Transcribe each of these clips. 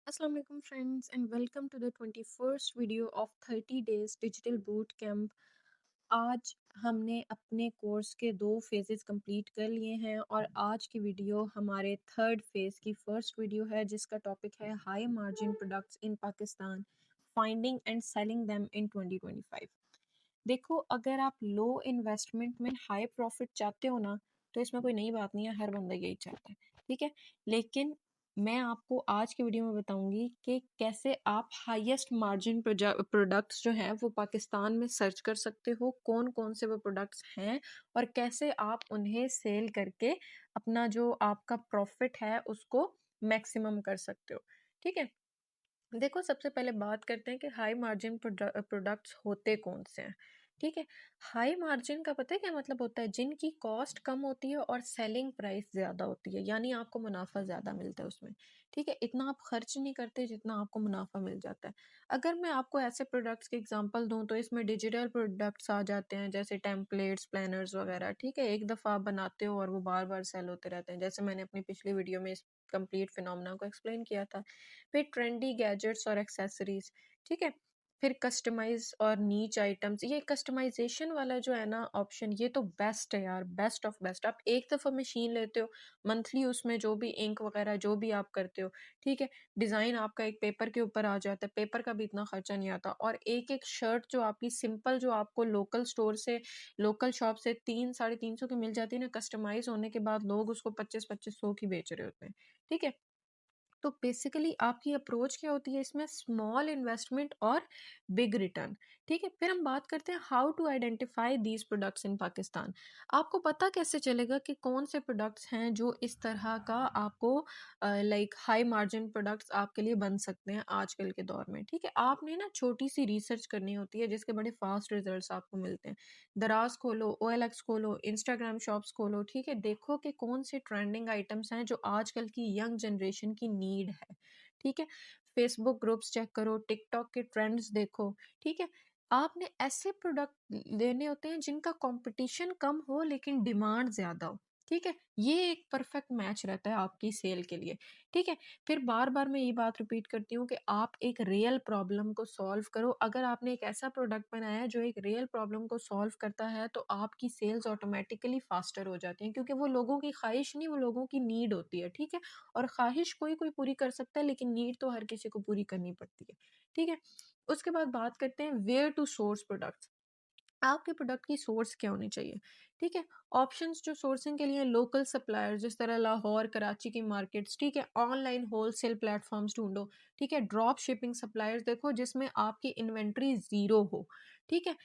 Assalamu alaikum friends and welcome to the 21st video of 30 days digital boot camp। आज हमने अपने course के 2 phases complete कर लिए हैं और आज की वीडियो हमारे थर्ड फेज की फर्स्ट वीडियो है जिसका टॉपिक है high margin products in Pakistan, finding and selling them in 2025। देखो, अगर आप लो इन्वेस्टमेंट में हाई प्रॉफिट चाहते हो ना, तो इसमें कोई नई बात नहीं है, हर बंदा यही चाहता है। ठीक है, लेकिन मैं आपको आज की वीडियो में बताऊंगी कि कैसे आप हाईएस्ट मार्जिन प्रोडक्ट्स जो हैं वो पाकिस्तान में सर्च कर सकते हो, कौन कौन से वो प्रोडक्ट्स हैं और कैसे आप उन्हें सेल करके अपना जो आपका प्रॉफिट है उसको मैक्सिमम कर सकते हो। ठीक है, देखो, सबसे पहले बात करते हैं कि हाई मार्जिन प्रोडक्ट्स होते कौन से हैं। ठीक है, हाई मार्जिन का पता है क्या मतलब होता है? जिनकी कॉस्ट कम होती है और सेलिंग प्राइस ज़्यादा होती है, यानी आपको मुनाफा ज़्यादा मिलता है उसमें। ठीक है, इतना आप खर्च नहीं करते जितना आपको मुनाफा मिल जाता है। अगर मैं आपको ऐसे प्रोडक्ट्स के एग्जांपल दूं तो इसमें डिजिटल प्रोडक्ट्स आ जाते हैं, जैसे टेम्पलेट्स, प्लानर्स वगैरह। ठीक है, एक दफ़ा आप बनाते हो और वो बार बार सेल होते रहते हैं, जैसे मैंने अपनी पिछली वीडियो में इस कंप्लीट फिनोमेना को एक्सप्लेन किया था। फिर ट्रेंडी गैजेट्स और एक्सेसरीज। ठीक है, फिर कस्टमाइज और नीच आइटम्स। ये कस्टमाइजेशन वाला जो है ना ऑप्शन, ये तो बेस्ट है यार, बेस्ट ऑफ बेस्ट। आप एक दफ़ा मशीन लेते हो, मंथली उसमें जो भी इंक वगैरह जो भी आप करते हो, ठीक है, डिज़ाइन आपका एक पेपर के ऊपर आ जाता है, पेपर का भी इतना खर्चा नहीं आता। और एक एक शर्ट जो आपकी सिंपल, जो आपको लोकल स्टोर से, लोकल शॉप से 300-350 की मिल जाती है ना, कस्टमाइज होने के बाद लोग उसको 25-25 की बेच रहे होते हैं। ठीक है, तो बेसिकली आपकी अप्रोच क्या होती है इसमें? स्मॉल इन्वेस्टमेंट और बिग रिटर्न। ठीक है, फिर हम बात करते हैं how to identify these products in Pakistan. आपको पता कैसे चलेगा कि कौन से प्रोडक्ट्स हैं जो इस तरह का आपको लाइक हाई मार्जिन प्रोडक्ट्स आपके लिए बन सकते हैं आजकल के दौर में? ठीक है, आपने ना छोटी सी रिसर्च करनी होती है जिसके बड़े फास्ट रिजल्ट्स आपको मिलते हैं। दराज खोलो, OLX खोलो, इंस्टाग्राम शॉप्स खोलो। ठीक है, देखो कि कौन से ट्रेंडिंग आइटम्स हैं जो आजकल की यंग जनरेशन की नीड है। ठीक है, फेसबुक ग्रुप्स चेक करो, टिकटॉक के ट्रेंड्स देखो। ठीक है, आपने ऐसे प्रोडक्ट लेने होते हैं जिनका कंपटीशन कम हो लेकिन डिमांड ज्यादा हो। ठीक है, ये एक परफेक्ट मैच रहता है आपकी सेल के लिए। ठीक है, फिर बार बार मैं ये बात रिपीट करती हूँ कि आप एक रियल प्रॉब्लम को सॉल्व करो। अगर आपने एक ऐसा प्रोडक्ट बनाया है जो एक रियल प्रॉब्लम को सॉल्व करता है तो आपकी सेल्स ऑटोमेटिकली फास्टर हो जाती हैं, क्योंकि वो लोगों की ख्वाहिश नहीं, वो लोगों की नीड होती है। ठीक है, और ख्वाहिश कोई कोई पूरी कर सकता है लेकिन नीड तो हर किसी को पूरी करनी पड़ती है। ठीक है, उसके बाद बात करते हैं वेयर टू सोर्स प्रोडक्ट्स। आपके प्रोडक्ट की सोर्स क्या होनी चाहिए? ठीक है, ऑप्शंस जो सोर्सिंग के लिए लोकल सप्लायर, जिस तरह लाहौर, कराची की मार्केट्स। ठीक है, ऑनलाइन होलसेल प्लेटफॉर्म्स ढूंढो। ठीक है, ड्रॉप शिपिंग सप्लायर्स देखो जिसमें आपकी इन्वेंट्री जीरो हो। ठीक है,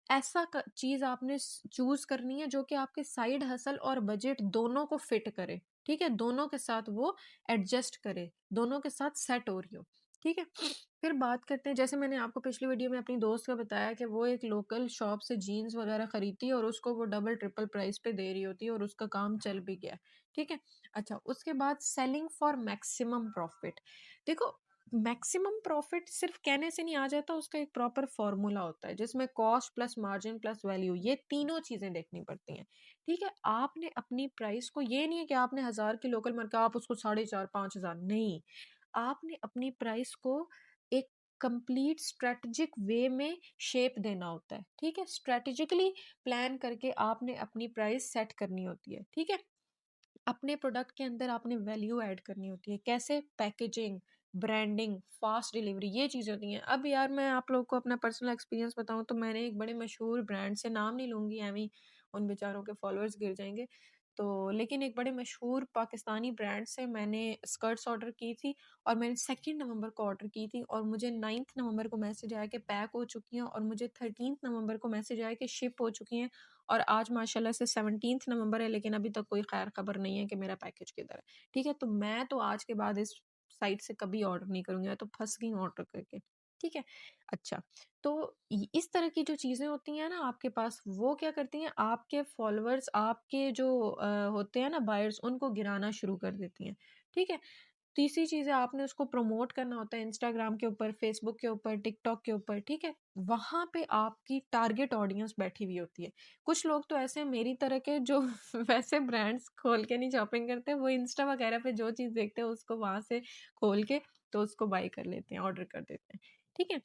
ऐसा चीज आपने चूज करनी है जो कि आपके साइड हसल और बजट दोनों को फिट करे। ठीक है, दोनों के साथ वो एडजस्ट करे, दोनों के साथ सेट हो रही हो। ठीक है, फिर बात करते हैं, जैसे मैंने आपको पिछली वीडियो में अपनी दोस्त का बताया कि वो एक लोकल शॉप से जीन्स वगैरह खरीदती है और उसको वो डबल ट्रिपल प्राइस पे दे रही होती है और उसका काम चल भी गया। ठीक है, अच्छा, उसके बाद सेलिंग फॉर मैक्सिमम प्रॉफिट। देखो, मैक्सिमम प्रॉफिट सिर्फ कहने से नहीं आ जाता, उसका एक प्रॉपर फॉर्मूला होता है जिसमें cost plus margin plus value, ये तीनों चीजें देखनी पड़ती हैं। ठीक है, आपने अपनी प्राइस को, ये नहीं है कि आपने 1000 की लोकल मार्केट आप उसको 4,500-5,000, नहीं, आपने अपनी प्राइस को एक कंप्लीट स्ट्रेटजिक वे में शेप देना होता है। ठीक है, स्ट्रेटेजिकली प्लान करके आपने अपनी प्राइस सेट करनी होती है। ठीक है, अपने प्रोडक्ट के अंदर आपने वैल्यू ऐड करनी होती है। कैसे? पैकेजिंग, ब्रांडिंग, फास्ट डिलीवरी, ये चीज़ें होती हैं। अब यार मैं आप लोगों को अपना पर्सनल एक्सपीरियंस बताऊँ तो मैंने एक बड़े मशहूर ब्रांड से, नाम नहीं लूँगी, एवें ही उन बेचारों के फॉलोअर्स गिर जाएँगे। तो लेकिन एक बड़े मशहूर पाकिस्तानी ब्रांड से मैंने स्कर्ट्स ऑर्डर की थी और मैंने 2 नवंबर को ऑर्डर की थी और मुझे 9th नवंबर को मैसेज आया कि पैक हो चुकी हैं और मुझे 13th नवंबर को मैसेज आया कि शिप हो चुकी हैं। और आज माशाल्लाह से 17th नवंबर है लेकिन अभी तक कोई खैर खबर नहीं है कि मेरा पैकेज किधर है। ठीक है, तो मैं तो आज के बाद इस साइट से कभी ऑर्डर नहीं करूँगी, मैं तो फँस गई हूँ ऑर्डर करके। ठीक है? अच्छा, तो इस तरह की जो चीज़ें होती हैं ना आपके पास, वो क्या करती हैं, आपके फॉलोअर्स, आपके जो होते हैं ना बायर्स, उनको गिराना शुरू कर देती हैं। ठीक है? तीसरी चीज़ है, आपने उसको प्रमोट करना होता है इंस्टाग्राम के ऊपर, फेसबुक के ऊपर, टिकटॉक के ऊपर। ठीक है, वहां पे आपकी टारगेट ऑडियंस बैठी हुई होती है। कुछ लोग तो ऐसे हैं मेरी तरह के जो वैसे ब्रांड्स खोल के नहीं शॉपिंग करते, वो इंस्टा वगैरह पे जो चीज़ देखते हैं उसको वहां से खोल के तो उसको बाय कर लेते हैं, ऑर्डर कर देते हैं। ठीक है?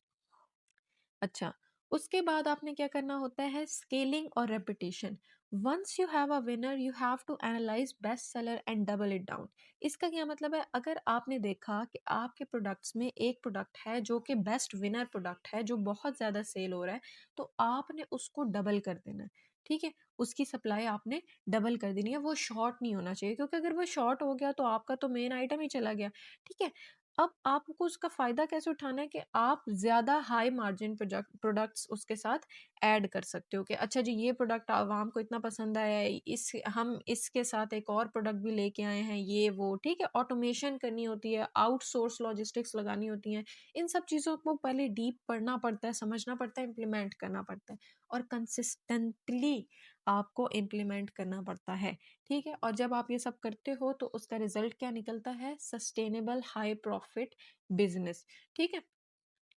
अच्छा, उसके बाद आपने क्या करना होता है, स्केलिंग और repetition. Once you have a winner you have to analyse best seller and double it down. इसका क्या मतलब है, अगर आपने देखा कि आपके प्रोडक्ट्स में एक प्रोडक्ट है जो कि बेस्ट विनर प्रोडक्ट है, जो बहुत ज़्यादा सेल हो रहा है, तो आपने उसको डबल कर देना है। ठीक है, उसकी सप्लाई आपने डबल कर देनी है, वो शॉर्ट नहीं होना चाहिए, क्योंकि अगर वो शॉर्ट हो गया तो आपका तो मेन आइटम ही चला गया। ठीक है, अब आपको उसका फ़ायदा कैसे उठाना है कि आप ज़्यादा हाई मार्जिन प्रोडक्ट्स उसके साथ ऐड कर सकते हो कि अच्छा जी, ये प्रोडक्ट आवाम को इतना पसंद आया है, इस हम इसके साथ एक और प्रोडक्ट भी लेके आए हैं, ये वो। ठीक है, ऑटोमेशन करनी होती है, आउटसोर्स लॉजिस्टिक्स लगानी होती हैं। इन सब चीज़ों को पहले डीप पढ़ना पड़ता है, समझना पड़ता है, इम्प्लीमेंट करना पड़ता है और कंसिस्टेंटली आपको इम्प्लीमेंट करना पड़ता है। ठीक है, और जब आप ये सब करते हो तो उसका रिजल्ट क्या निकलता है, सस्टेनेबल हाई प्रॉफिट बिजनेस। ठीक है,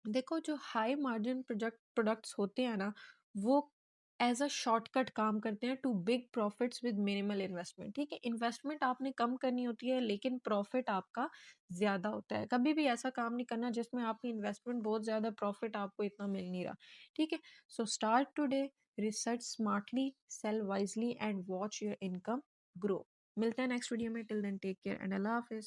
देखो जो हाई मार्जिन प्रोडक्ट्स होते हैं ना, वो एज अ शॉर्टकट काम करते हैं to big profits with minimal investment. ठीक है, इन्वेस्टमेंट आपने कम करनी होती है लेकिन प्रॉफिट आपका ज़्यादा होता है। कभी भी ऐसा काम नहीं करना जिसमें आपकी इन्वेस्टमेंट बहुत ज़्यादा, प्रॉफिट आपको इतना मिल नहीं रहा। ठीक है, so start today, research smartly, sell wisely and watch your income grow. मिलते हैं नेक्स्ट वीडियो में, टिल देन टेक केयर एंड अल्लाह हाफिज।